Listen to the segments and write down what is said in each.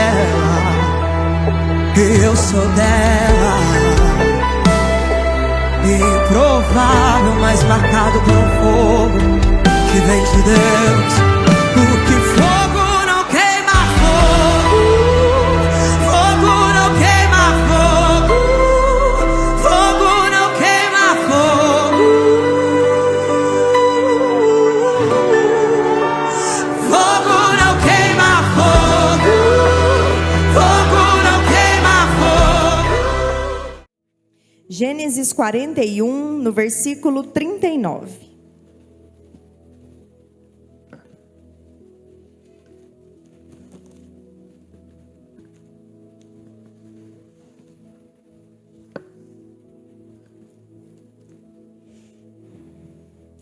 dela, eu sou dela. Improvável, mas marcado por um fogo que vem de Deus. Porque fogo não queima fogo, fogo não queima fogo, fogo não queima fogo, fogo não queima fogo, fogo não queima fogo. Gênesis 41, no versículo 39.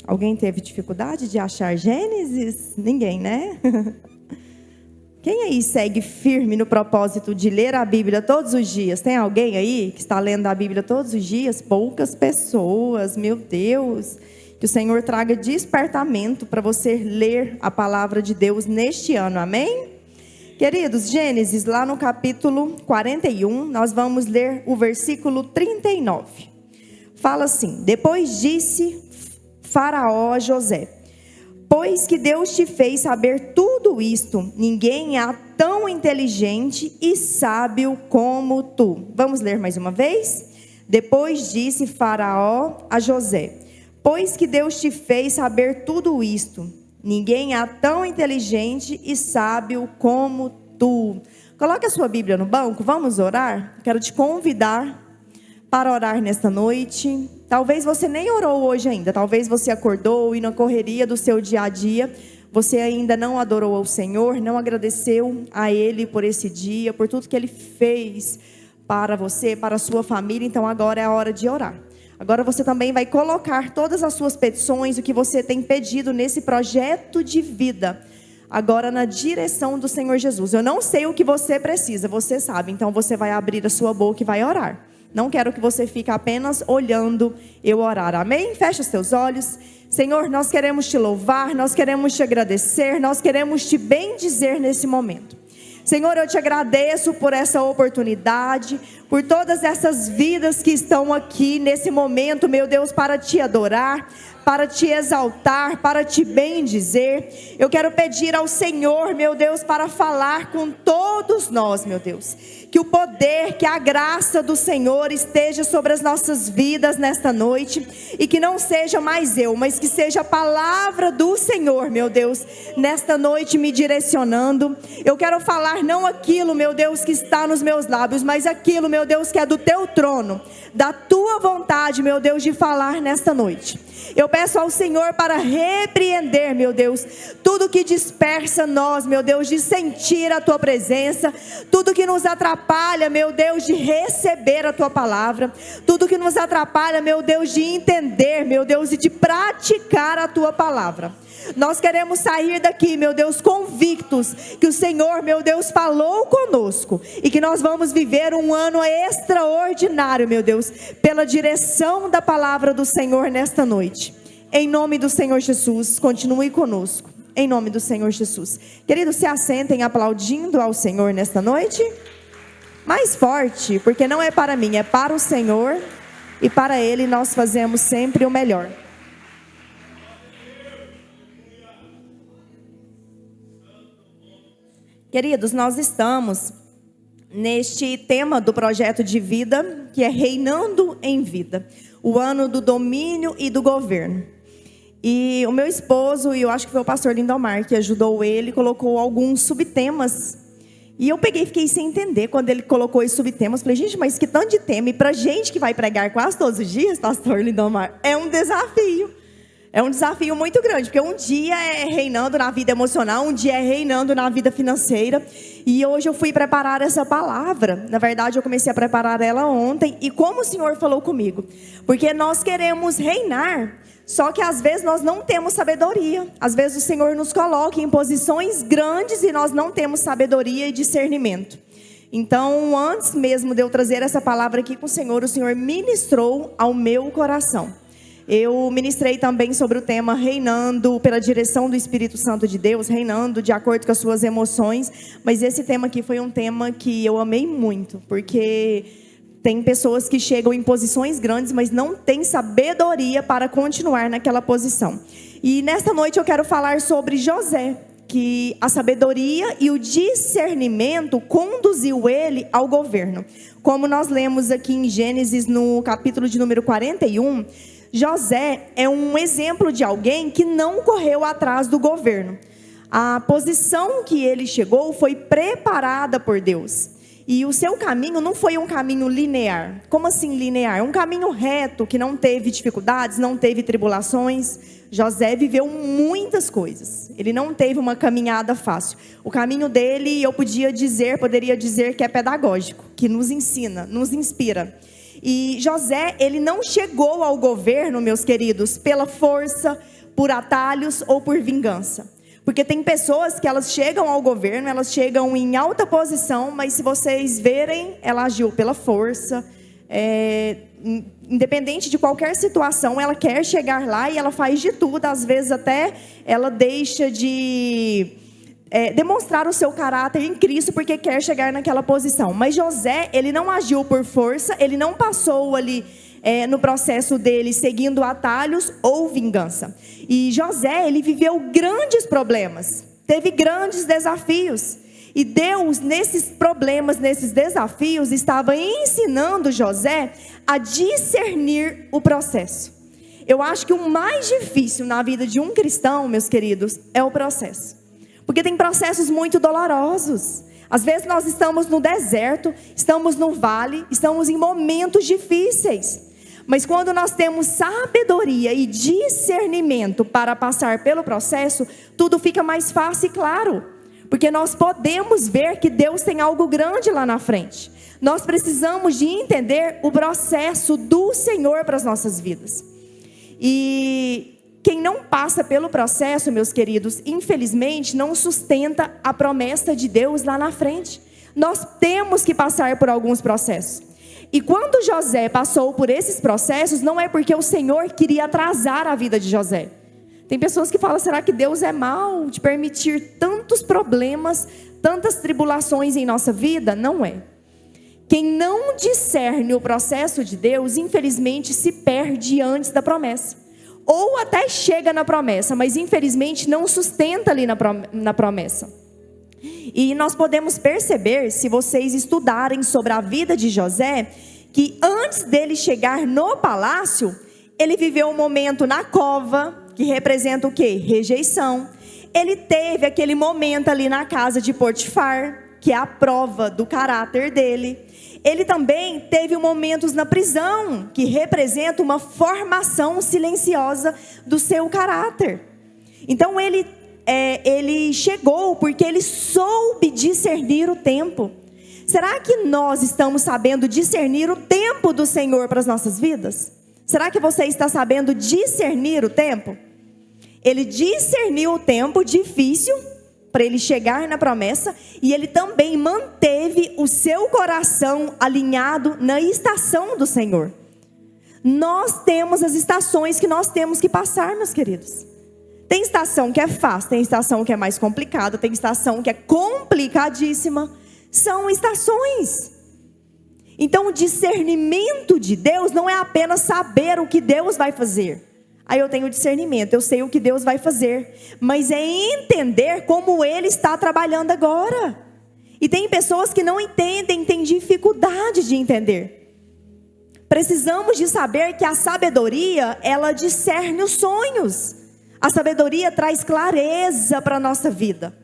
Alguém teve dificuldade de achar Gênesis? Ninguém, né? Quem aí segue firme no propósito de ler a Bíblia todos os dias? Tem alguém aí que está lendo a Bíblia todos os dias? Poucas pessoas, meu Deus. Que o Senhor traga despertamento para você ler a palavra de Deus neste ano, amém? Queridos, Gênesis, lá no capítulo 41, nós vamos ler o versículo 39. Fala assim: depois disse Faraó a José: pois que Deus te fez saber tudo isto, ninguém há tão inteligente e sábio como tu. Vamos ler mais uma vez? Depois disse Faraó a José: pois que Deus te fez saber tudo isto, ninguém há tão inteligente e sábio como tu. Coloque a sua Bíblia no banco, vamos orar? Quero te convidar para orar nesta noite. Talvez você nem orou hoje ainda, talvez você acordou e na correria do seu dia a dia, você ainda não adorou ao Senhor, não agradeceu a Ele por esse dia, por tudo que Ele fez para você, para a sua família. Então agora é a hora de orar. Agora você também vai colocar todas as suas petições, o que você tem pedido nesse projeto de vida, agora na direção do Senhor Jesus. Eu não sei o que você precisa, você sabe, então você vai abrir a sua boca e vai orar. Não quero que você fique apenas olhando eu orar, amém? Feche os teus olhos. Senhor, nós queremos te louvar, nós queremos te agradecer, nós queremos te bendizer nesse momento. Senhor, eu te agradeço por essa oportunidade, por todas essas vidas que estão aqui nesse momento, meu Deus, para te adorar, para te exaltar, para te bendizer. Eu quero pedir ao Senhor, meu Deus, para falar com todos nós, meu Deus. Que o poder, que a graça do Senhor esteja sobre as nossas vidas nesta noite. E que não seja mais eu, mas que seja a palavra do Senhor, meu Deus, nesta noite me direcionando. Eu quero falar não aquilo, meu Deus, que está nos meus lábios, mas aquilo, meu Deus, que é do teu trono, da tua vontade, meu Deus, de falar nesta noite. Eu peço ao Senhor para repreender, meu Deus, tudo que dispersa nós, meu Deus, de sentir a tua presença, tudo que nos atrapalha, meu Deus, de receber a tua palavra, tudo que nos atrapalha, meu Deus, de entender, meu Deus, e de praticar a tua palavra. Nós queremos sair daqui, meu Deus, convictos que o Senhor, meu Deus, falou conosco e que nós vamos viver um ano extraordinário, meu Deus, pela direção da palavra do Senhor nesta noite. Em nome do Senhor Jesus, continue conosco. Em nome do Senhor Jesus. Queridos, se assentem aplaudindo ao Senhor nesta noite. Mais forte, porque não é para mim, é para o Senhor e para Ele nós fazemos sempre o melhor. Queridos, nós estamos neste tema do projeto de vida, que é Reinando em Vida, o ano do domínio e do governo. E o meu esposo, e eu acho que foi o pastor Lindomar que ajudou ele, colocou alguns subtemas. E eu peguei e fiquei sem entender quando ele colocou esses subtemas. Falei, gente, mas que tanto de tema. E pra gente que vai pregar quase todos os dias, pastor Lindomar, é um desafio. É um desafio muito grande, porque um dia é reinando na vida emocional, um dia é reinando na vida financeira. E hoje eu fui preparar essa palavra. Na verdade, eu comecei a preparar ela ontem. E como o Senhor falou comigo? Porque nós queremos reinar, só que às vezes nós não temos sabedoria. Às vezes o Senhor nos coloca em posições grandes e nós não temos sabedoria e discernimento. Então, antes mesmo de eu trazer essa palavra aqui com o Senhor ministrou ao meu coração. Eu ministrei também sobre o tema reinando pela direção do Espírito Santo de Deus, reinando de acordo com as suas emoções. Mas esse tema aqui foi um tema que eu amei muito, porque tem pessoas que chegam em posições grandes, mas não têm sabedoria para continuar naquela posição. E nesta noite eu quero falar sobre José, que a sabedoria e o discernimento conduziu ele ao governo. Como nós lemos aqui em Gênesis, no capítulo de número 41, José é um exemplo de alguém que não correu atrás do governo. A posição que ele chegou foi preparada por Deus. E o seu caminho não foi um caminho linear. Como assim linear? Um caminho reto, que não teve dificuldades, não teve tribulações. José viveu muitas coisas. Ele não teve uma caminhada fácil. O caminho dele, eu poderia dizer que é pedagógico, que nos ensina, nos inspira. E José, ele não chegou ao governo, meus queridos, pela força, por atalhos ou por vingança. Porque tem pessoas que elas chegam ao governo, elas chegam em alta posição, mas se vocês verem, ela agiu pela força. Independente de qualquer situação, ela quer chegar lá e ela faz de tudo. Às vezes até ela deixa de demonstrar o seu caráter em Cristo porque quer chegar naquela posição. Mas José, ele não agiu por força, ele não passou ali no processo dele seguindo atalhos ou vingança. E José, ele viveu grandes problemas, teve grandes desafios. E Deus, nesses problemas, nesses desafios, estava ensinando José a discernir o processo. Eu acho que o mais difícil na vida de um cristão, meus queridos, é o processo. Porque tem processos muito dolorosos. Às vezes nós estamos no deserto, estamos no vale, estamos em momentos difíceis. Mas quando nós temos sabedoria e discernimento para passar pelo processo, tudo fica mais fácil e claro. Porque nós podemos ver que Deus tem algo grande lá na frente. Nós precisamos de entender o processo do Senhor para as nossas vidas. E quem não passa pelo processo, meus queridos, infelizmente não sustenta a promessa de Deus lá na frente. Nós temos que passar por alguns processos. E quando José passou por esses processos, não é porque o Senhor queria atrasar a vida de José. Tem pessoas que falam, será que Deus é mau de permitir tantos problemas, tantas tribulações em nossa vida? Não é. Quem não discerne o processo de Deus, infelizmente se perde antes da promessa. Ou até chega na promessa, mas infelizmente não sustenta ali na promessa. E nós podemos perceber, se vocês estudarem sobre a vida de José, que antes dele chegar no palácio, ele viveu um momento na cova, que representa o quê? Rejeição. Ele teve aquele momento ali na casa de Potifar, que é a prova do caráter dele. Ele também teve momentos na prisão, que representa uma formação silenciosa do seu caráter. Então ele chegou porque ele soube discernir o tempo. Será que nós estamos sabendo discernir o tempo do Senhor para as nossas vidas? Será que você está sabendo discernir o tempo? Ele discerniu o tempo difícil para ele chegar na promessa, e ele também manteve o seu coração alinhado na estação do Senhor. Nós temos as estações que nós temos que passar, meus queridos. Tem estação que é fácil, tem estação que é mais complicada, tem estação que é complicadíssima. São estações. Então o discernimento de Deus não é apenas saber o que Deus vai fazer. Aí eu tenho discernimento, eu sei o que Deus vai fazer, mas é entender como Ele está trabalhando agora. E tem pessoas que não entendem, têm dificuldade de entender. Precisamos de saber que a sabedoria, ela discerne os sonhos. A sabedoria traz clareza para a nossa vida.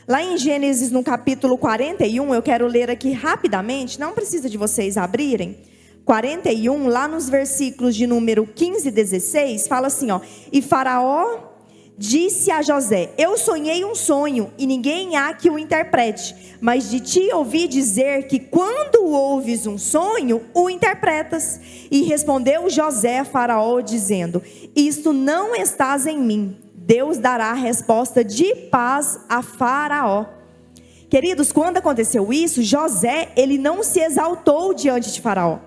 Lá em Gênesis, no capítulo 41, eu quero ler aqui rapidamente, não precisa de vocês abrirem. 41, lá nos versículos de número 15 e 16, fala assim, ó: E Faraó disse a José: Eu sonhei um sonho, e ninguém há que o interprete, mas de ti ouvi dizer que quando ouves um sonho, o interpretas. E respondeu José a Faraó, dizendo: Isto não estás em mim. Deus dará a resposta de paz a Faraó. Queridos, quando aconteceu isso, José, ele não se exaltou diante de Faraó.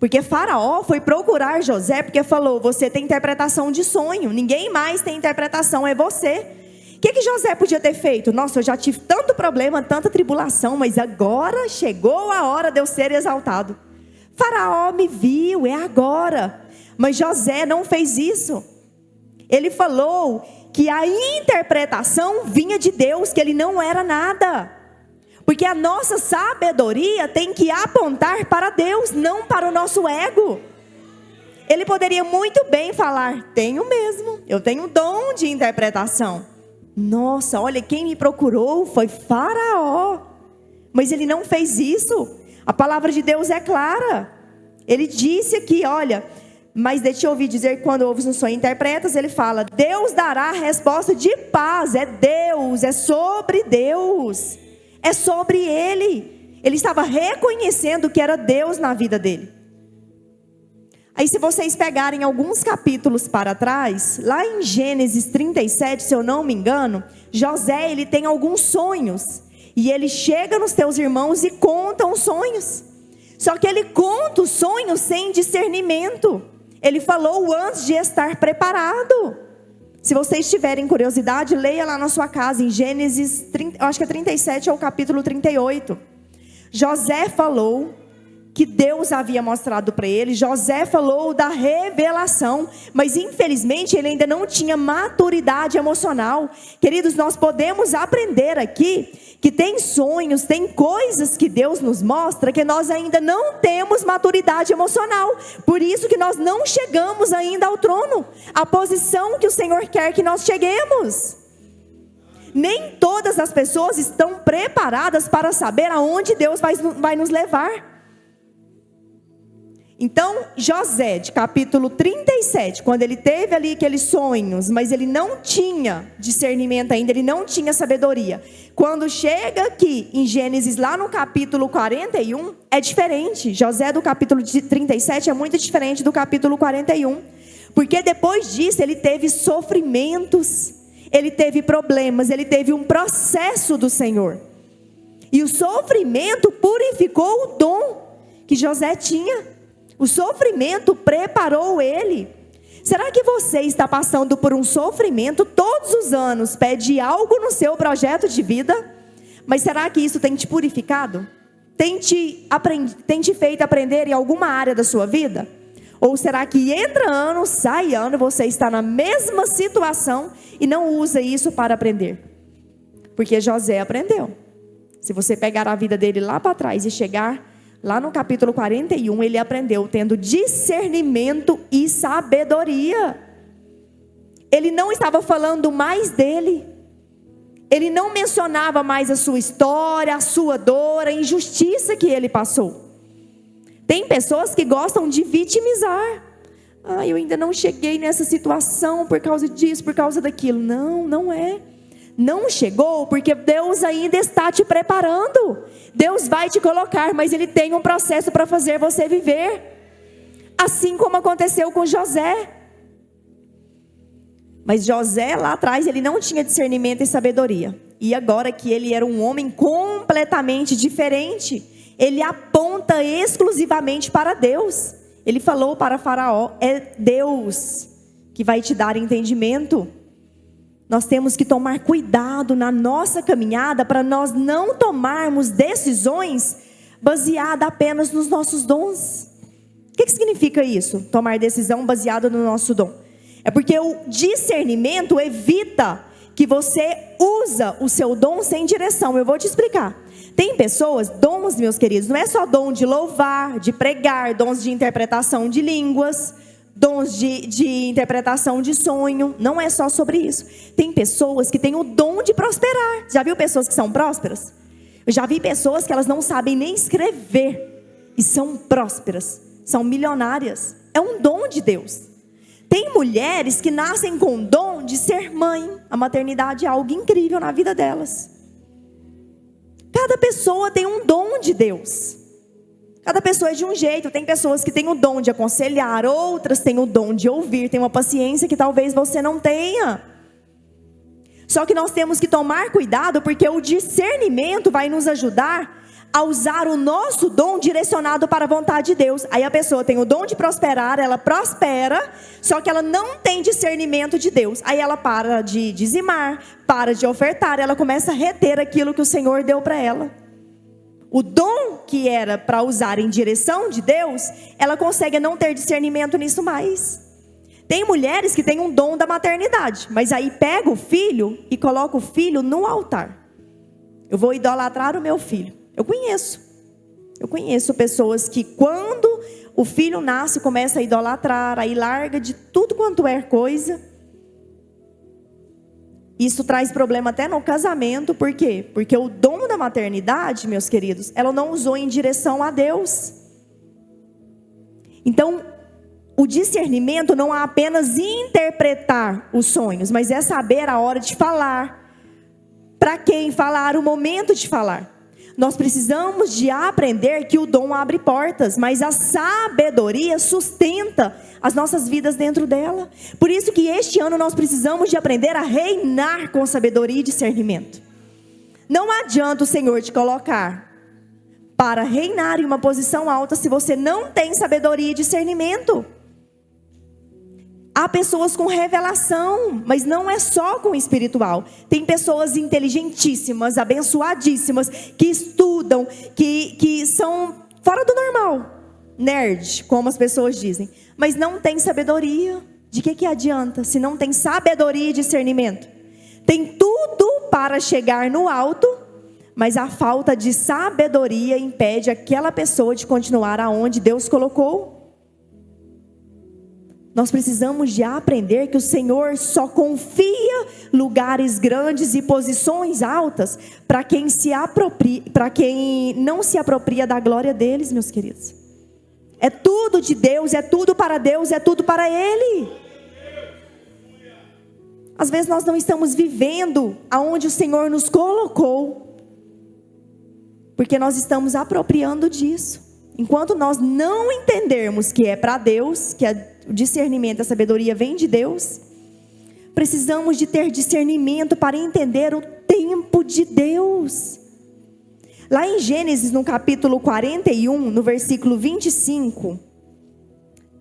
Porque Faraó foi procurar José porque falou: você tem interpretação de sonho, ninguém mais tem interpretação, é você. O que José podia ter feito? Nossa, eu já tive tanto problema, tanta tribulação, mas agora chegou a hora de eu ser exaltado. Faraó me viu, é agora. Mas José não fez isso. Ele falou que a interpretação vinha de Deus, que ele não era nada. Porque a nossa sabedoria tem que apontar para Deus, não para o nosso ego. Ele poderia muito bem falar: tenho mesmo, eu tenho dom de interpretação. Nossa, olha, quem me procurou foi Faraó. Mas ele não fez isso. A palavra de Deus é clara. Ele disse aqui, olha, mas deixa eu ouvir dizer que quando ouves um sonho e interpretas, ele fala: Deus dará a resposta de paz. É Deus, é sobre Deus, é sobre ele. Ele estava reconhecendo que era Deus na vida dele. Aí se vocês pegarem alguns capítulos para trás, lá em Gênesis 37, se eu não me engano, José, ele tem alguns sonhos. E ele chega nos teus irmãos e conta os sonhos. Só que ele conta os sonhos sem discernimento. Ele falou antes de estar preparado. Se vocês tiverem curiosidade, leia lá na sua casa, em Gênesis 30, eu acho que é 37 ou capítulo 38. José falou que Deus havia mostrado para ele. José falou da revelação, mas infelizmente ele ainda não tinha maturidade emocional. Queridos, nós podemos aprender aqui que tem sonhos, tem coisas que Deus nos mostra que nós ainda não temos maturidade emocional. Por isso que nós não chegamos ainda ao trono, a posição que o Senhor quer que nós cheguemos. Nem todas as pessoas estão preparadas para saber aonde Deus vai nos levar. Então, José, de capítulo 37, quando ele teve ali aqueles sonhos, mas ele não tinha discernimento ainda, ele não tinha sabedoria. Quando chega aqui em Gênesis, lá no capítulo 41, é diferente. José do capítulo 37 é muito diferente do capítulo 41. Porque depois disso ele teve sofrimentos, ele teve problemas, ele teve um processo do Senhor. E o sofrimento purificou o dom que José tinha. O sofrimento preparou ele. Será que você está passando por um sofrimento todos os anos, pede algo no seu projeto de vida? Mas será que isso tem te purificado? Tem te feito aprender em alguma área da sua vida? Ou será que entra ano, sai ano, você está na mesma situação e não usa isso para aprender? Porque José aprendeu. Se você pegar a vida dele lá para trás e chegar lá no capítulo 41, ele aprendeu tendo discernimento e sabedoria. Ele não estava falando mais dele. Ele não mencionava mais a sua história, a sua dor, a injustiça que ele passou. Tem pessoas que gostam de vitimizar. Eu ainda não cheguei nessa situação por causa disso, por causa daquilo. Não, não é. Não chegou porque Deus ainda está te preparando. Deus vai te colocar, mas Ele tem um processo para fazer você viver. Assim como aconteceu com José. Mas José lá atrás, ele não tinha discernimento e sabedoria. E agora que ele era um homem completamente diferente, ele aponta exclusivamente para Deus. Ele falou para Faraó: é Deus que vai te dar entendimento. Nós temos que tomar cuidado na nossa caminhada para nós não tomarmos decisões baseadas apenas nos nossos dons. O que significa isso? Tomar decisão baseada no nosso dom. É porque o discernimento evita que você usa o seu dom sem direção. Eu vou te explicar. Tem pessoas, dons, meus queridos, não é só dom de louvar, de pregar, dons de interpretação de línguas, dons de interpretação de sonho. Não é só sobre isso. Tem pessoas que têm o dom de prosperar. Já viu pessoas que são prósperas? Eu já vi pessoas que elas não sabem nem escrever e são prósperas, são milionárias. É um dom de Deus. Tem mulheres que nascem com o dom de ser mãe. A maternidade é algo incrível na vida delas. Cada pessoa tem um dom de Deus. Cada pessoa é de um jeito. Tem pessoas que têm o dom de aconselhar, outras têm o dom de ouvir, tem uma paciência que talvez você não tenha. Só que nós temos que tomar cuidado, porque o discernimento vai nos ajudar a usar o nosso dom direcionado para a vontade de Deus. Aí a pessoa tem o dom de prosperar, ela prospera, só que ela não tem discernimento de Deus. Aí ela para de dizimar, para de ofertar, ela começa a reter aquilo que o Senhor deu para ela. O dom que era para usar em direção de Deus, ela consegue não ter discernimento nisso mais. Tem mulheres que têm um dom da maternidade, mas aí pega o filho e coloca o filho no altar. Eu vou idolatrar o meu filho. Eu conheço pessoas que quando o filho nasce começa a idolatrar, aí larga de tudo quanto é coisa. Isso traz problema até no casamento, por quê? Porque o dom da maternidade, meus queridos, ela não usou em direção a Deus. Então, o discernimento não é apenas interpretar os sonhos, mas é saber a hora de falar, para quem falar, o momento de falar. Nós precisamos de aprender que o dom abre portas, mas a sabedoria sustenta as nossas vidas dentro dela. Por isso que este ano nós precisamos de aprender a reinar com sabedoria e discernimento. Não adianta o Senhor te colocar para reinar em uma posição alta se você não tem sabedoria e discernimento. Há pessoas com revelação, mas não é só com o espiritual. Tem pessoas inteligentíssimas, abençoadíssimas, que estudam, que são fora do normal. Nerd, como as pessoas dizem. Mas não tem sabedoria. De que adianta se não tem sabedoria e discernimento? Tem tudo para chegar no alto, mas a falta de sabedoria impede aquela pessoa de continuar aonde Deus colocou. Nós precisamos de aprender que o Senhor só confia lugares grandes e posições altas para quem não se apropria da glória deles, meus queridos. É tudo de Deus, é tudo para Deus, é tudo para Ele. Às vezes nós não estamos vivendo aonde o Senhor nos colocou, porque nós estamos apropriando disso. Enquanto nós não entendermos que é para Deus, que o discernimento, a sabedoria vem de Deus, precisamos de ter discernimento para entender o tempo de Deus. Lá em Gênesis, no capítulo 41, no versículo 25,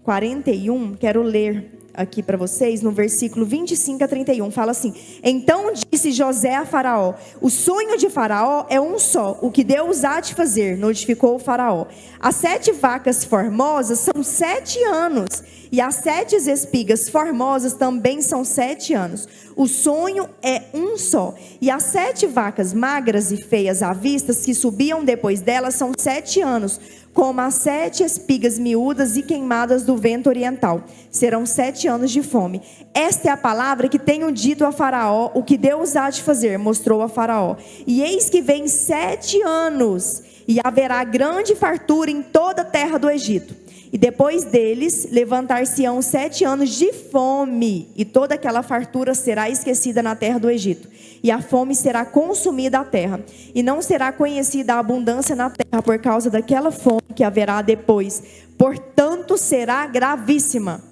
41, quero ler aqui para vocês, no versículo 25 a 31, fala assim: então disse José a Faraó: o sonho de Faraó é um só, o que Deus há de fazer, notificou o Faraó. As 7 vacas formosas são 7 anos, e as 7 espigas formosas também são 7 anos. O sonho é um só, e as 7 vacas magras e feias à vista, que subiam depois delas, são 7 anos, como as 7 espigas miúdas e queimadas do vento oriental. Serão 7 anos de fome. Esta é a palavra que tenho dito a Faraó, o que Deus há de fazer, mostrou a Faraó. E eis que vem 7 anos, e haverá grande fartura em toda a terra do Egito. E depois deles, levantar-se-ão 7 anos de fome, e toda aquela fartura será esquecida na terra do Egito. E a fome será consumida a terra, e não será conhecida a abundância na terra por causa daquela fome que haverá depois. Portanto, será gravíssima.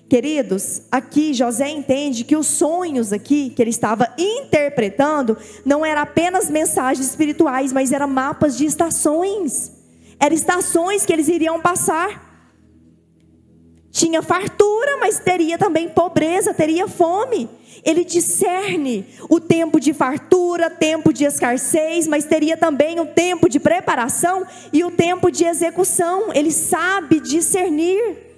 Queridos, aqui José entende que os sonhos aqui, que ele estava interpretando, não eram apenas mensagens espirituais, mas eram mapas de estações. Eram estações que eles iriam passar. Tinha fartura, mas teria também pobreza, teria fome. Ele discerne o tempo de fartura, tempo de escassez, mas teria também o tempo de preparação e o tempo de execução. Ele sabe discernir.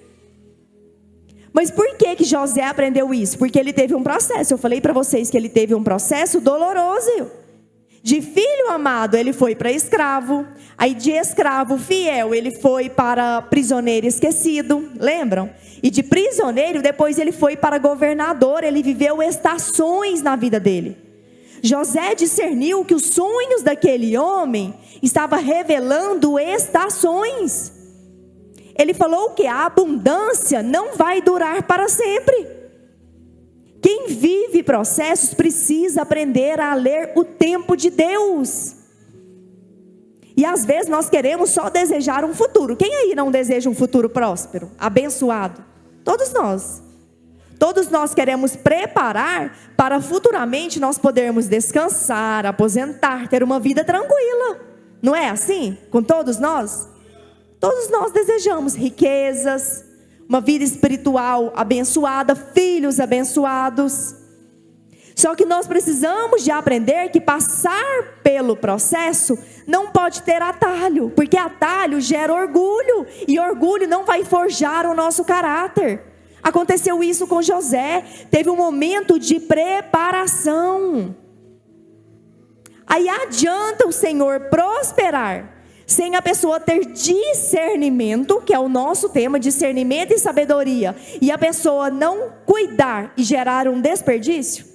Mas por que José aprendeu isso? Porque ele teve um processo. Eu falei para vocês que ele teve um processo doloroso. De filho amado, ele foi para escravo. Aí de escravo fiel, ele foi para prisioneiro esquecido. Lembram? E de prisioneiro, depois ele foi para governador. Ele viveu estações na vida dele. José discerniu que os sonhos daquele homem estavam revelando estações. Ele falou que a abundância não vai durar para sempre. Quem vive processos precisa aprender a ler o tempo de Deus. E às vezes nós queremos só desejar um futuro. Quem aí não deseja um futuro próspero, abençoado? Todos nós. Todos nós queremos preparar para futuramente nós podermos descansar, aposentar, ter uma vida tranquila. Não é assim com todos nós? Todos nós desejamos riquezas, uma vida espiritual abençoada, filhos abençoados. Só que nós precisamos de aprender que passar pelo processo não pode ter atalho, porque atalho gera orgulho, e orgulho não vai forjar o nosso caráter. Aconteceu isso com José, teve um momento de preparação. Aí adianta o Senhor prosperar sem a pessoa ter discernimento, que é o nosso tema, discernimento e sabedoria, e a pessoa não cuidar e gerar um desperdício?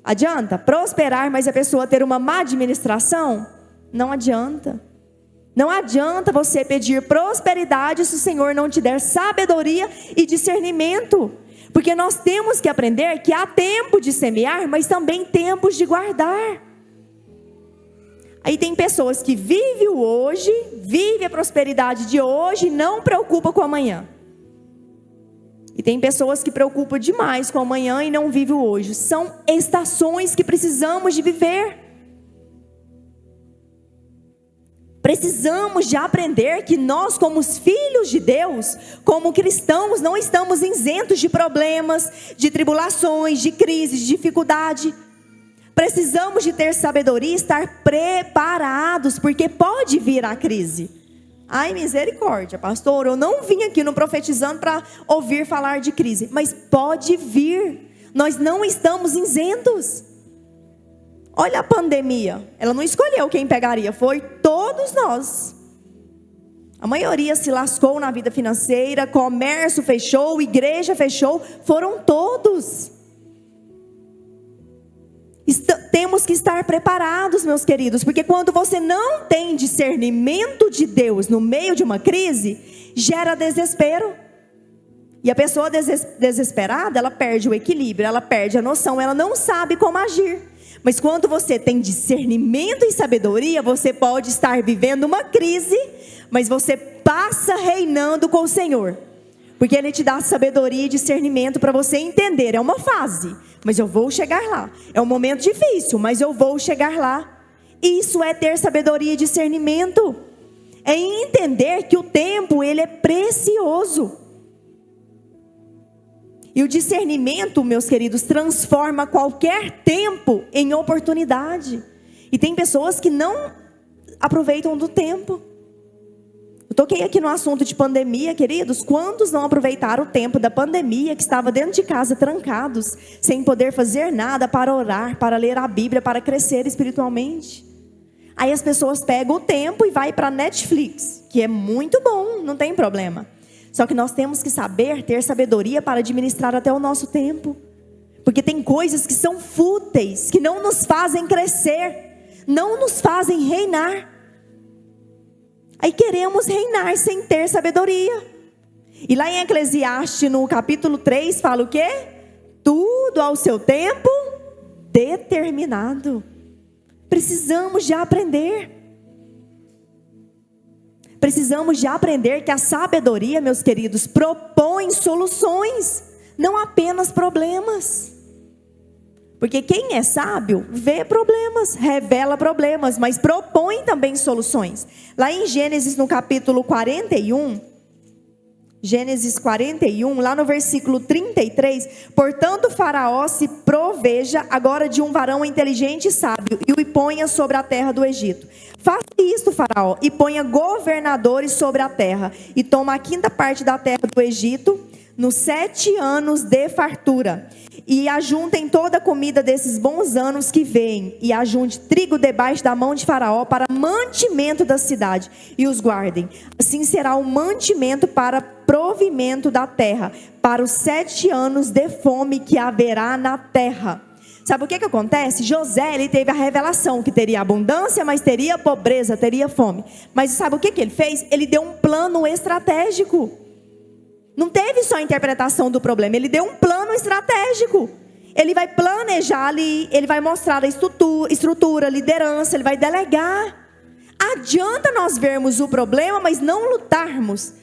Adianta prosperar, mas a pessoa ter uma má administração? Não adianta. Não adianta você pedir prosperidade se o Senhor não te der sabedoria e discernimento. Porque nós temos que aprender que há tempo de semear, mas também tempos de guardar. Aí tem pessoas que vivem o hoje, vivem a prosperidade de hoje e não preocupam com o amanhã. E tem pessoas que preocupam demais com o amanhã e não vivem o hoje. São estações que precisamos de viver. Precisamos de aprender que nós, como os filhos de Deus, como cristãos, não estamos isentos de problemas, de tribulações, de crises, de dificuldade. Precisamos de ter sabedoria e estar preparados, porque pode vir a crise. Ai, misericórdia, pastor, eu não vim aqui no Profetizando para ouvir falar de crise, mas pode vir. Nós não estamos isentos. Olha a pandemia, ela não escolheu quem pegaria, foi todos nós. A maioria se lascou na vida financeira, comércio fechou, igreja fechou, foram todos. Temos que estar preparados, meus queridos, porque quando você não tem discernimento de Deus no meio de uma crise, gera desespero. E a pessoa desesperada, ela perde o equilíbrio, ela perde a noção, ela não sabe como agir. Mas quando você tem discernimento e sabedoria, você pode estar vivendo uma crise, mas você passa reinando com o Senhor. Porque Ele te dá sabedoria e discernimento para você entender. É uma fase, mas eu vou chegar lá. É um momento difícil, mas eu vou chegar lá. Isso é ter sabedoria e discernimento. É entender que o tempo, ele é precioso. E o discernimento, meus queridos, transforma qualquer tempo em oportunidade. E tem pessoas que não aproveitam do tempo. Eu toquei aqui no assunto de pandemia, queridos. Quantos não aproveitaram o tempo da pandemia, que estava dentro de casa trancados, sem poder fazer nada para orar, para ler a Bíblia, para crescer espiritualmente? Aí as pessoas pegam o tempo e vai para Netflix, que é muito bom, não tem problema. Só que nós temos que saber ter sabedoria para administrar até o nosso tempo. Porque tem coisas que são fúteis, que não nos fazem crescer, não nos fazem reinar. Aí queremos reinar sem ter sabedoria. E lá em Eclesiastes, no capítulo 3, fala o quê? Tudo ao seu tempo determinado. Precisamos de aprender. Precisamos de aprender que a sabedoria, meus queridos, propõe soluções, não apenas problemas. Porque quem é sábio vê problemas, revela problemas, mas propõe também soluções. Lá em Gênesis, no capítulo 41, Gênesis 41, lá no versículo 33, portanto Faraó se proveja agora de um varão inteligente e sábio, e o ponha sobre a terra do Egito. Faça isto, Faraó, e ponha governadores sobre a terra, e toma a quinta parte da terra do Egito, nos 7 anos de fartura, e ajuntem toda a comida desses bons anos que vêm, e ajunte trigo debaixo da mão de Faraó para mantimento da cidade, e os guardem. Assim será o mantimento para provimento da terra, para os 7 anos de fome que haverá na terra. Sabe o que acontece? José, ele teve a revelação que teria abundância, mas teria pobreza, teria fome. Mas sabe o que ele fez? Ele deu um plano estratégico. Não teve só a interpretação do problema, ele deu um plano estratégico. Ele vai planejar ali, ele vai mostrar a estrutura, liderança, ele vai delegar. Adianta nós vermos o problema, mas não lutarmos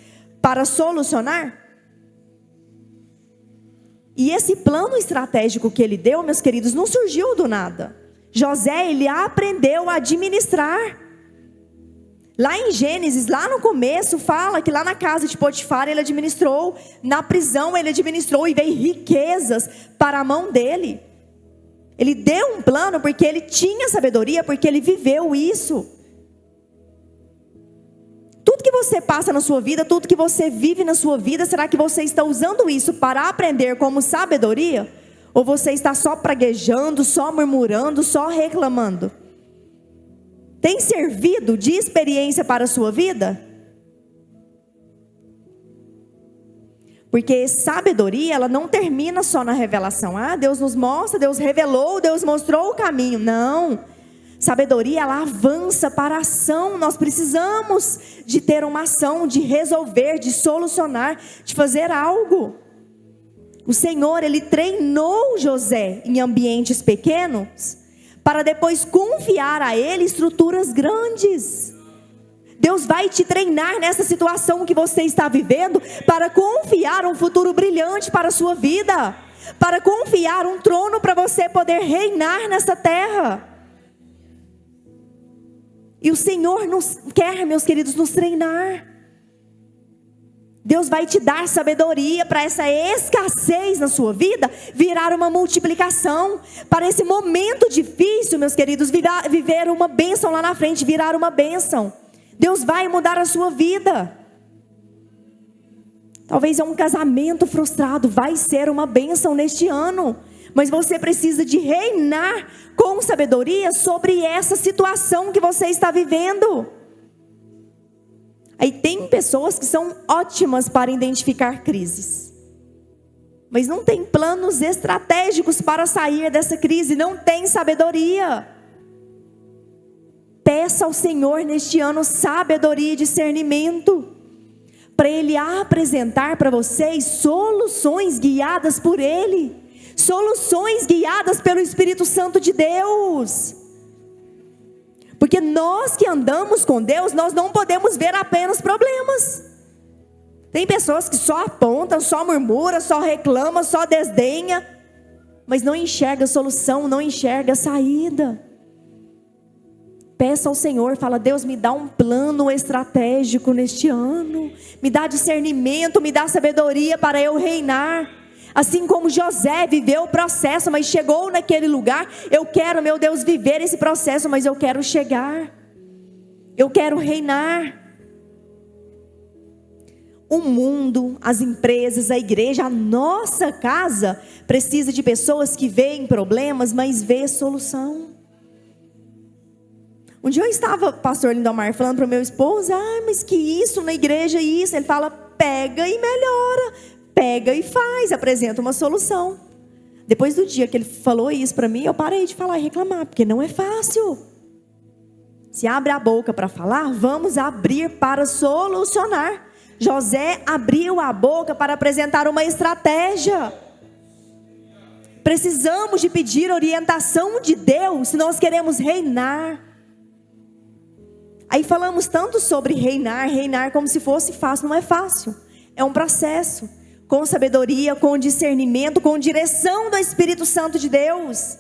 para solucionar? E esse plano estratégico que ele deu, meus queridos, não surgiu do nada. José, ele aprendeu a administrar. Lá em Gênesis, lá no começo, fala que lá na casa de Potifar ele administrou, na prisão ele administrou e veio riquezas para a mão dele. Ele deu um plano porque ele tinha sabedoria, porque ele viveu isso. Tudo que você passa na sua vida, tudo que você vive na sua vida, será que você está usando isso para aprender como sabedoria? Ou você está só praguejando, só murmurando, só reclamando? Tem servido de experiência para a sua vida? Porque sabedoria, ela não termina só na revelação. Ah, Deus nos mostra, Deus revelou, Deus mostrou o caminho. Não. Sabedoria, ela avança para a ação. Nós precisamos de ter uma ação, de resolver, de solucionar, de fazer algo. O Senhor, Ele treinou José em ambientes pequenos, para depois confiar a Ele estruturas grandes. Deus vai te treinar nessa situação que você está vivendo, para confiar um futuro brilhante para a sua vida, para confiar um trono para você poder reinar nessa terra. E o Senhor quer, meus queridos, nos treinar. Deus vai te dar sabedoria para essa escassez na sua vida virar uma multiplicação. Para esse momento difícil, meus queridos, viver uma bênção lá na frente, virar uma bênção. Deus vai mudar a sua vida. Talvez é um casamento frustrado, vai ser uma bênção neste ano. Mas você precisa de reinar com sabedoria sobre essa situação que você está vivendo. Aí tem pessoas que são ótimas para identificar crises, mas não tem planos estratégicos para sair dessa crise, não tem sabedoria. Peça ao Senhor neste ano sabedoria e discernimento, para Ele apresentar para vocês soluções guiadas por Ele, soluções guiadas pelo Espírito Santo de Deus. Porque nós que andamos com Deus, nós não podemos ver apenas problemas. Tem pessoas que só apontam, só murmuram, só reclamam, só desdenha, mas não enxerga solução, não enxerga saída. Peça ao Senhor, fala: Deus, me dá um plano estratégico neste ano, me dá discernimento, me dá sabedoria para eu reinar. Assim como José viveu o processo, mas chegou naquele lugar. Eu quero, meu Deus, viver esse processo, mas eu quero chegar. Eu quero reinar. O mundo, as empresas, a igreja, a nossa casa precisa de pessoas que veem problemas, mas vê solução. Um dia eu estava, pastor Lindomar, falando para o meu esposo: mas que isso na igreja, isso. Ele fala: pega e melhora. Pega e faz, apresenta uma solução. Depois do dia que ele falou isso para mim, eu parei de falar e reclamar, porque não é fácil. Se abre a boca para falar, vamos abrir para solucionar. José abriu a boca para apresentar uma estratégia. Precisamos de pedir orientação de Deus se nós queremos reinar. Aí falamos tanto sobre reinar como se fosse fácil. Não é fácil, é um processo. Com sabedoria, com discernimento, com direção do Espírito Santo de Deus.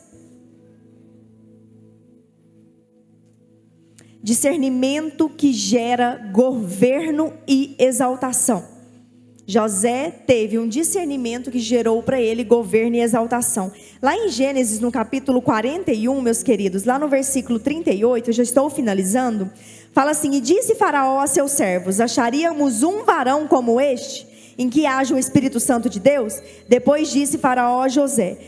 Discernimento que gera governo e exaltação. José teve um discernimento que gerou para ele governo e exaltação. Lá em Gênesis, no capítulo 41, meus queridos, lá no versículo 38, eu já estou finalizando, fala assim: e disse Faraó a seus servos: acharíamos um varão como este, em que haja o Espírito Santo de Deus? Depois disse Faraó a José: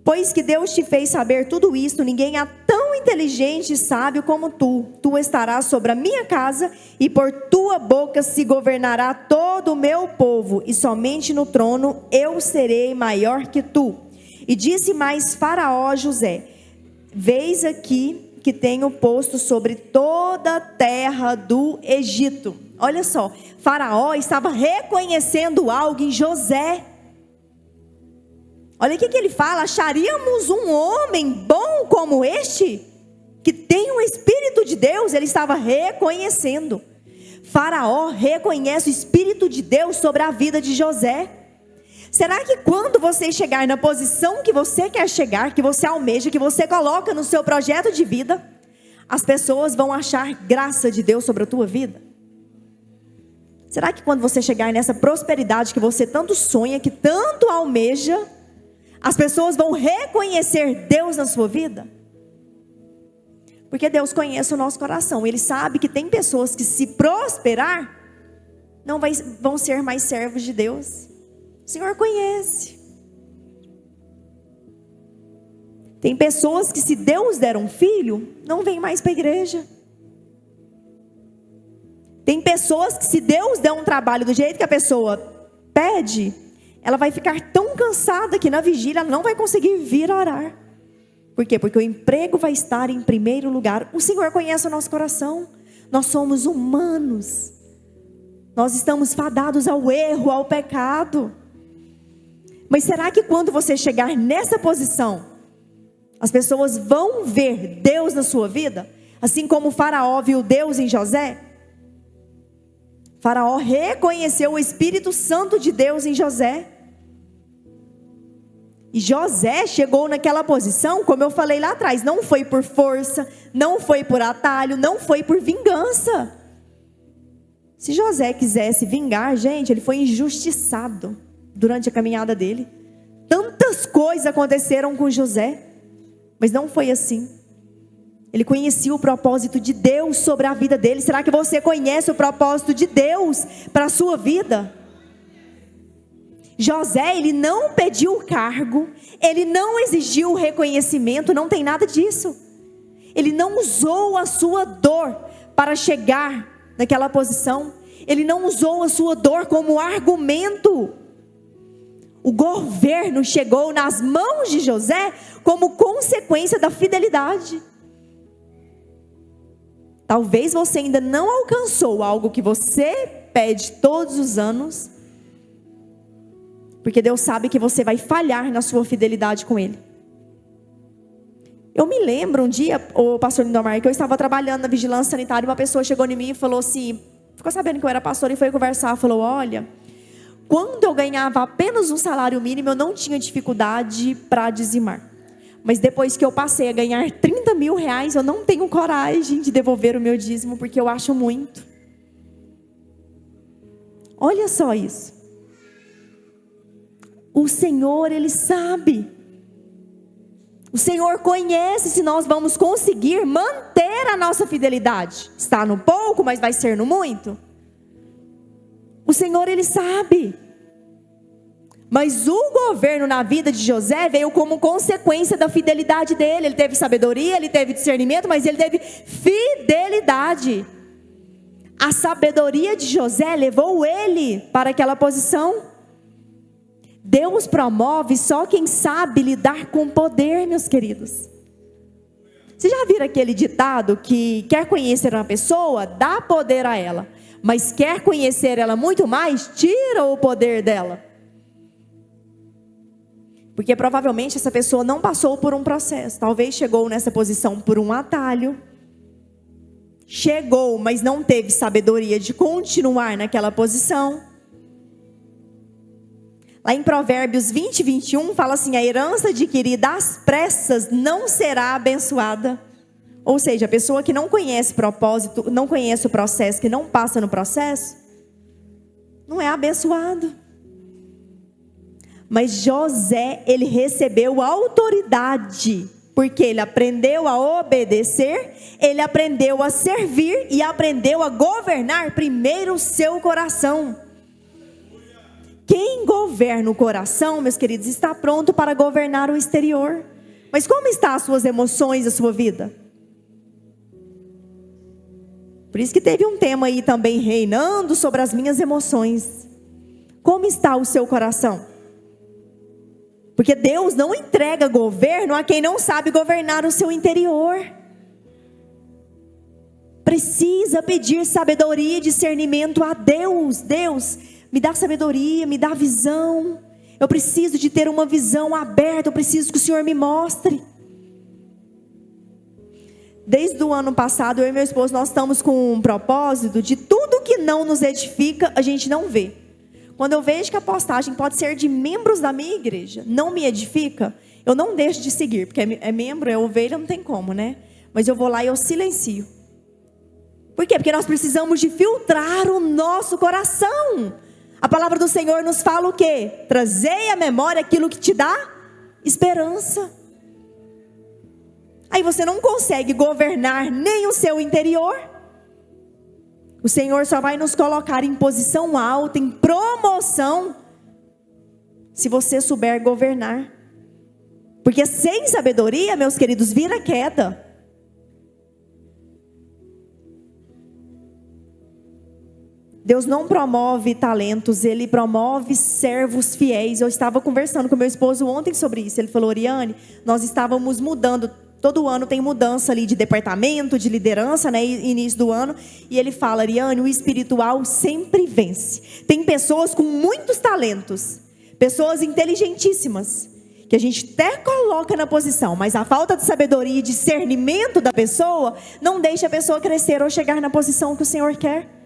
pois que Deus te fez saber tudo isto, ninguém há tão inteligente e sábio como tu. Tu estarás sobre a minha casa, e por tua boca se governará todo o meu povo, e somente no trono eu serei maior que tu. E disse mais Faraó a José: vês aqui que tenho posto sobre toda a terra do Egito. Olha só, Faraó estava reconhecendo algo em José. Olha o que ele fala: acharíamos um homem bom como este, que tem o Espírito de Deus. Ele estava reconhecendo. Faraó reconhece o Espírito de Deus sobre a vida de José. Será que quando você chegar na posição que você quer chegar, que você almeja, que você coloca no seu projeto de vida, as pessoas vão achar graça de Deus sobre a tua vida? Será que quando você chegar nessa prosperidade que você tanto sonha, que tanto almeja, as pessoas vão reconhecer Deus na sua vida? Porque Deus conhece o nosso coração. Ele sabe que tem pessoas que, se prosperar, não vão ser mais servos de Deus. O Senhor conhece. Tem pessoas que, se Deus der um filho, não vem mais para a igreja. Tem pessoas que, se Deus der um trabalho do jeito que a pessoa pede, ela vai ficar tão cansada que na vigília ela não vai conseguir vir orar. Por quê? Porque o emprego vai estar em primeiro lugar. O Senhor conhece o nosso coração. Nós somos humanos. Nós estamos fadados ao erro, ao pecado. Mas será que quando você chegar nessa posição, as pessoas vão ver Deus na sua vida? Assim como o Faraó viu Deus em José? Faraó reconheceu o Espírito Santo de Deus em José. E José chegou naquela posição, como eu falei lá atrás, não foi por força, não foi por atalho, não foi por vingança. Se José quisesse vingar, gente, ele foi injustiçado durante a caminhada dele. Tantas coisas aconteceram com José, mas não foi assim. Ele conhecia o propósito de Deus sobre a vida dele. Será que você conhece o propósito de Deus para a sua vida? José, ele não pediu o cargo, ele não exigiu o reconhecimento, não tem nada disso. Ele não usou a sua dor para chegar naquela posição. Ele não usou a sua dor como argumento. O governo chegou nas mãos de José como consequência da fidelidade. Talvez você ainda não alcançou algo que você pede todos os anos, porque Deus sabe que você vai falhar na sua fidelidade com Ele. Eu me lembro um dia, o pastor Lindomar, que eu estava trabalhando na vigilância sanitária, uma pessoa chegou em mim e falou assim, ficou sabendo que eu era pastor e foi conversar, falou, olha, quando eu ganhava apenas um salário mínimo, eu não tinha dificuldade para dizimar. Mas depois que eu passei a ganhar 30 mil reais, eu não tenho coragem de devolver o meu dízimo, porque eu acho muito. Olha só isso. O Senhor, Ele sabe. O Senhor conhece se nós vamos conseguir manter a nossa fidelidade. Está no pouco, mas vai ser no muito. O Senhor, Ele sabe. Mas o governo na vida de José veio como consequência da fidelidade dele. Ele teve sabedoria, ele teve discernimento, mas ele teve fidelidade. A sabedoria de José levou ele para aquela posição. Deus promove só quem sabe lidar com poder, meus queridos. Vocês já viram aquele ditado que quer conhecer uma pessoa, dá poder a ela, mas quer conhecer ela muito mais, tira o poder dela? Porque provavelmente essa pessoa não passou por um processo. Talvez chegou nessa posição por um atalho. Chegou, mas não teve sabedoria de continuar naquela posição. Lá em Provérbios 20, 21, fala assim, a herança adquirida às pressas não será abençoada. Ou seja, a pessoa que não conhece propósito, não conhece o processo, que não passa no processo, não é abençoado. Mas José, ele recebeu autoridade, porque ele aprendeu a obedecer, ele aprendeu a servir e aprendeu a governar primeiro o seu coração. Quem governa o coração, meus queridos, está pronto para governar o exterior. Mas como estão as suas emoções, a sua vida? Por isso que teve um tema aí também reinando sobre as minhas emoções. Como está o seu coração? Porque Deus não entrega governo a quem não sabe governar o seu interior. Precisa pedir sabedoria e discernimento a Deus. Deus, me dá sabedoria, me dá visão. Eu preciso de ter uma visão aberta. Eu preciso que o Senhor me mostre. Desde o ano passado, eu e meu esposo, nós estamos com um propósito de tudo que não nos edifica, a gente não vê. Quando eu vejo que a postagem pode ser de membros da minha igreja, não me edifica, eu não deixo de seguir. Porque é membro, é ovelha, não tem como, né? mas eu vou lá e eu silencio. Por quê? Porque nós precisamos de filtrar o nosso coração. A palavra do Senhor nos fala o quê? Trazei à memória aquilo que te dá esperança. Aí você não consegue governar nem o seu interior. O Senhor só vai nos colocar em posição alta, em promoção, se você souber governar. Porque sem sabedoria, meus queridos, vira queda. Deus não promove talentos, Ele promove servos fiéis. Eu estava conversando com meu esposo ontem sobre isso. Ele falou: Oriane, nós estávamos mudando. Todo ano tem mudança ali de departamento, de liderança, né? Início do ano. E ele fala: Oriane, o espiritual sempre vence. Tem pessoas com muitos talentos, pessoas inteligentíssimas, que a gente até coloca na posição, mas a falta de sabedoria e discernimento da pessoa não deixa a pessoa crescer ou chegar na posição que o Senhor quer.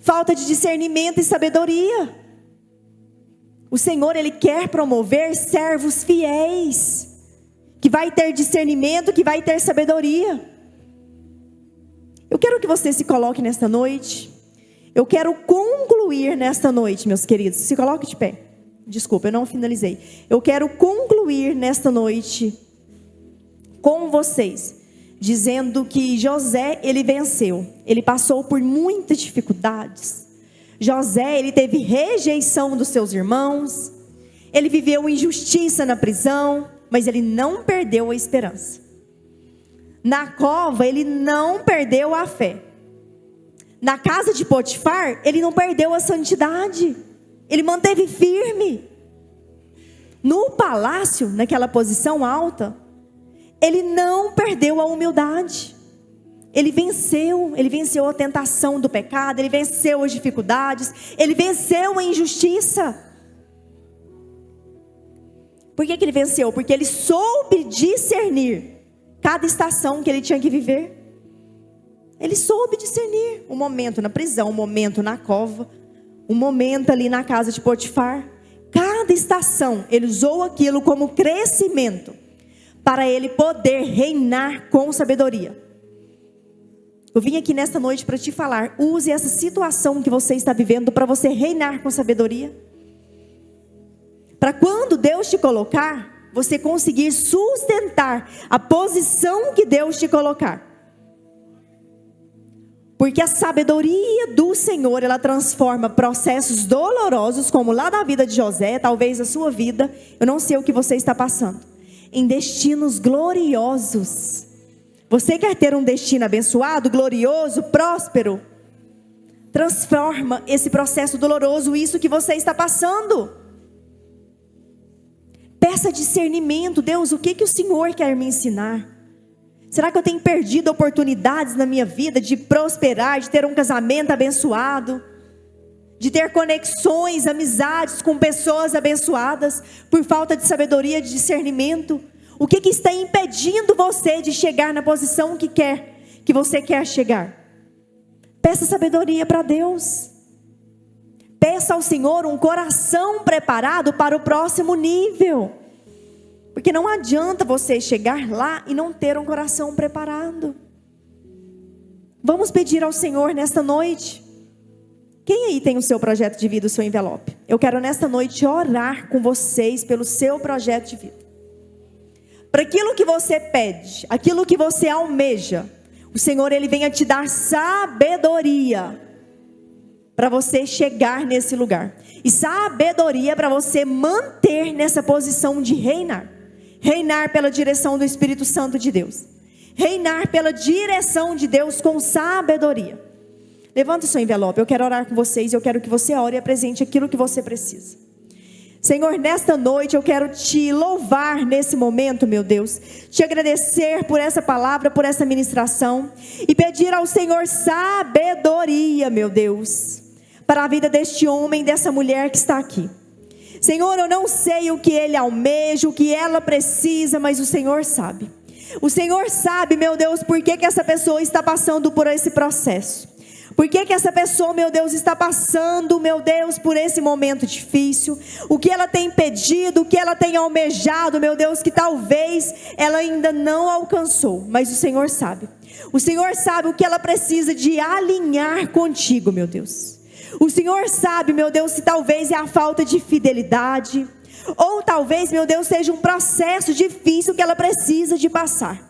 Falta de discernimento e sabedoria. O Senhor, Ele quer promover servos fiéis, que vai ter discernimento, que vai ter sabedoria. Eu quero que você se coloque nesta noite. Eu quero concluir nesta noite, meus queridos. Se coloque de pé. Desculpa, eu não finalizei. Eu quero concluir nesta noite com vocês, dizendo que José, ele venceu. Ele passou por muitas dificuldades. José, ele teve rejeição dos seus irmãos. Ele viveu injustiça na prisão, mas ele não perdeu a esperança. Na cova, ele não perdeu a fé. Na casa de Potifar, ele não perdeu a santidade. Ele manteve firme. No palácio, naquela posição alta, ele não perdeu a humildade. Ele venceu a tentação do pecado, ele venceu as dificuldades, ele venceu a injustiça. Por que ele venceu? Porque ele soube discernir cada estação que ele tinha que viver. Ele soube discernir um momento na prisão, um momento na cova, um momento ali na casa de Potifar. Cada estação, ele usou aquilo como crescimento, para ele poder reinar com sabedoria. Eu vim aqui nesta noite para te falar, use essa situação que você está vivendo para você reinar com sabedoria. Para quando Deus te colocar, você conseguir sustentar a posição que Deus te colocar. Porque a sabedoria do Senhor, ela transforma processos dolorosos, como lá na vida de José, talvez a sua vida, eu não sei o que você está passando, em destinos gloriosos. Você quer ter um destino abençoado, glorioso, próspero? Transforma esse processo doloroso, isso que você está passando. Peça discernimento. Deus, o que o Senhor quer me ensinar? Será que eu tenho perdido oportunidades na minha vida de prosperar, de ter um casamento abençoado, de ter conexões, amizades com pessoas abençoadas, por falta de sabedoria, de discernimento? O que está impedindo você de chegar na posição que você quer chegar? Peça sabedoria para Deus. Peça ao Senhor um coração preparado para o próximo nível. Porque não adianta você chegar lá e não ter um coração preparado. Vamos pedir ao Senhor nesta noite. Quem aí tem o seu projeto de vida, o seu envelope? Eu quero nesta noite orar com vocês pelo seu projeto de vida. Para aquilo que você pede, aquilo que você almeja, o Senhor, Ele venha te dar sabedoria para você chegar nesse lugar. E sabedoria para você manter nessa posição de reinar. Reinar pela direção do Espírito Santo de Deus. Reinar pela direção de Deus com sabedoria. Levanta o seu envelope, eu quero orar com vocês. Eu quero que você ore e apresente aquilo que você precisa. Senhor, nesta noite eu quero te louvar nesse momento, meu Deus. Te agradecer por essa palavra, por essa ministração. E pedir ao Senhor sabedoria, meu Deus, para a vida deste homem, dessa mulher que está aqui. Senhor, eu não sei o que ele almeja, o que ela precisa, mas o Senhor sabe. O Senhor sabe, meu Deus, por que essa pessoa está passando por esse processo. Por que que essa pessoa, meu Deus, está passando, meu Deus, por esse momento difícil? O que ela tem pedido, o que ela tem almejado, meu Deus, que talvez ela ainda não alcançou, mas o Senhor sabe. O Senhor sabe o que ela precisa de alinhar contigo, meu Deus. O Senhor sabe, meu Deus, se talvez é a falta de fidelidade, ou talvez, meu Deus, seja um processo difícil que ela precisa de passar.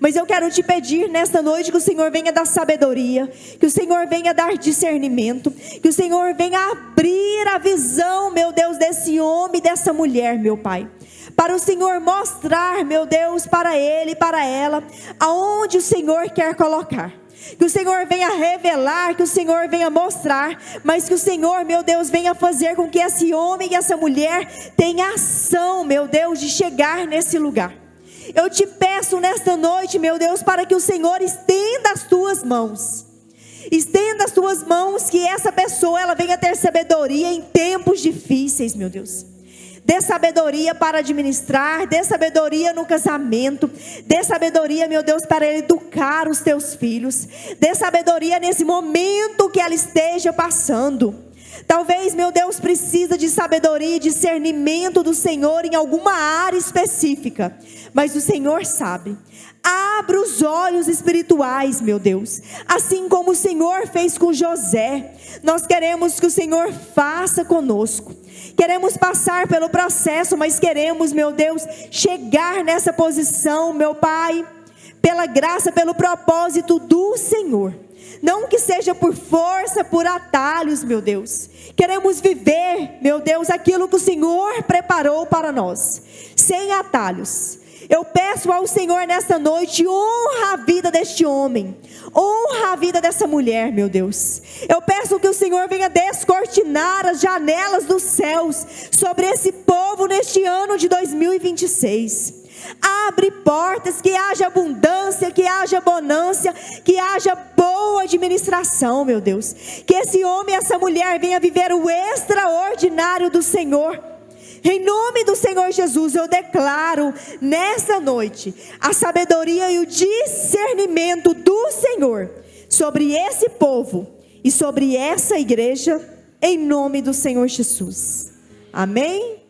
Mas eu quero te pedir nesta noite que o Senhor venha dar sabedoria, que o Senhor venha dar discernimento, que o Senhor venha abrir a visão, meu Deus, desse homem e dessa mulher, meu Pai. Para o Senhor mostrar, meu Deus, para ele e para ela, aonde o Senhor quer colocar. Que o Senhor venha revelar, que o Senhor venha mostrar, mas que o Senhor, meu Deus, venha fazer com que esse homem e essa mulher tenha ação, meu Deus, de chegar nesse lugar. Eu te peço nesta noite, meu Deus, para que o Senhor estenda as tuas mãos. Estenda as tuas mãos, que essa pessoa, ela venha ter sabedoria em tempos difíceis, meu Deus. Dê sabedoria para administrar, dê sabedoria no casamento, dê sabedoria, meu Deus, para educar os teus filhos. Dê sabedoria nesse momento que ela esteja passando. Talvez, meu Deus, precisa de sabedoria e discernimento do Senhor em alguma área específica, mas o Senhor sabe. Abra os olhos espirituais, meu Deus, assim como o Senhor fez com José. Nós queremos que o Senhor faça conosco. Queremos passar pelo processo, mas queremos, meu Deus, chegar nessa posição, meu Pai, pela graça, pelo propósito do Senhor. Não que seja por força, por atalhos, meu Deus. Queremos viver, meu Deus, aquilo que o Senhor preparou para nós, sem atalhos. Eu peço ao Senhor nesta noite, honra a vida deste homem, honra a vida dessa mulher, meu Deus. Eu peço que o Senhor venha descortinar as janelas dos céus sobre esse povo neste ano de 2026. Abre portas, que haja abundância, que haja bonância, que haja boa administração, meu Deus. Que esse homem e essa mulher venha viver o extraordinário do Senhor. Em nome do Senhor Jesus, eu declaro nesta noite a sabedoria e o discernimento do Senhor sobre esse povo e sobre essa igreja, em nome do Senhor Jesus. Amém?